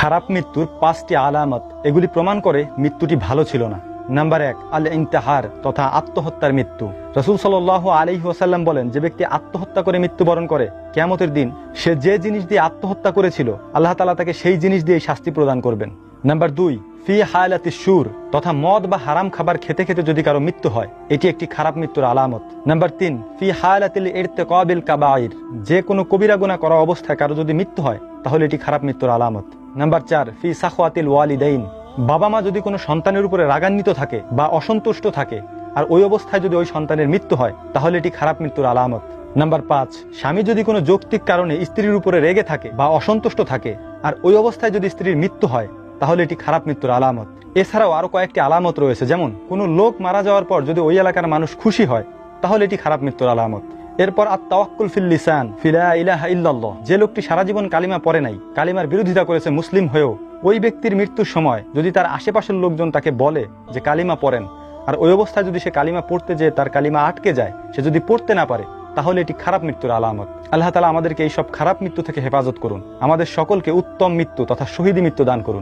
খারাপ মৃত্যুর 5টি আলামত, এগুলি প্রমাণ করে মৃত্যুটি ভালো ছিল না। নাম্বার 1, আল ইন্তেহার তথা আত্মহত্যার মৃত্যু। রাসূল সাল্লাল্লাহু আলাইহি ওয়াসাল্লাম বলেন, যে ব্যক্তি আত্মহত্যা করে মৃত্যুবরণ করে, কিয়ামতের দিন সে যে জিনিস দিয়ে আত্মহত্যা করেছিল আল্লাহ তাআলা তাকে সেই জিনিস দিয়ে শাস্তি প্রদান করবেন। নাম্বার 2, ফি হালাতিশ শুর তথা মদ বা হারাম খাবার খেতে খেতে যদি কারো মৃত্যু হয়, এটি একটি খারাপ মৃত্যুর আলামত। নাম্বার 3, ফি হালাতিল ইরতিকাবিল কাবাইর, যে কোনো কবিরা গুনাহ করা অবস্থায় কারো যদি মৃত্যু হয় তাহলে এটি খারাপ মৃত্যুর আলামত। নাম্বার 4, ফি সাখওয়াতিল ওয়ালিদাইন, বাবা মা যদি কোনো সন্তানের উপরে রাগান্বিত থাকে বা অসন্তুষ্ট থাকে আর ওই অবস্থায় যদি ওই সন্তানের মৃত্যু হয় তাহলে এটি খারাপ মৃত্যুর আলামত। নাম্বার 5, স্বামী যদি কোনো যৌক্তিক কারণে স্ত্রীর উপরে রেগে থাকে বা অসন্তুষ্ট থাকে আর ওই অবস্থায় যদি স্ত্রীর মৃত্যু হয় তাহলে এটি খারাপ মৃত্যুর আলামত। এছাড়াও আরো কয়েকটি আলামত রয়েছে, যেমন কোনো লোক মারা যাওয়ার পর যদি ওই এলাকার মানুষ খুশি হয় তাহলে এটি খারাপ মৃত্যুর আলামত। এরপর আত-তাওয়াক্কুল ফিল লিসান ফি লা ইলাহা ইল্লাল্লাহ, যে লোকটি সারা জীবন কালিমা পড়ে নাই, কালিমার বিরোধিতা করেছে মুসলিম হয়েও, ওই ব্যক্তির মৃত্যুর সময় যদি তার আশেপাশের লোকজন তাকে বলে যে কালিমা পড়েন, আর ওই অবস্থায় যদি সে কালিমা পড়তে যেয়ে তার কালিমা আটকে যায়, সে যদি পড়তে না পারে, তাহলে এটি খারাপ মৃত্যুর আলামত। আল্লাহ তাআলা আমাদেরকে এই সব খারাপ মৃত্যু থেকে হেফাজত করুন, আমাদের সকলকে উত্তম মৃত্যু তথা শহীদ মৃত্যু দান করুন।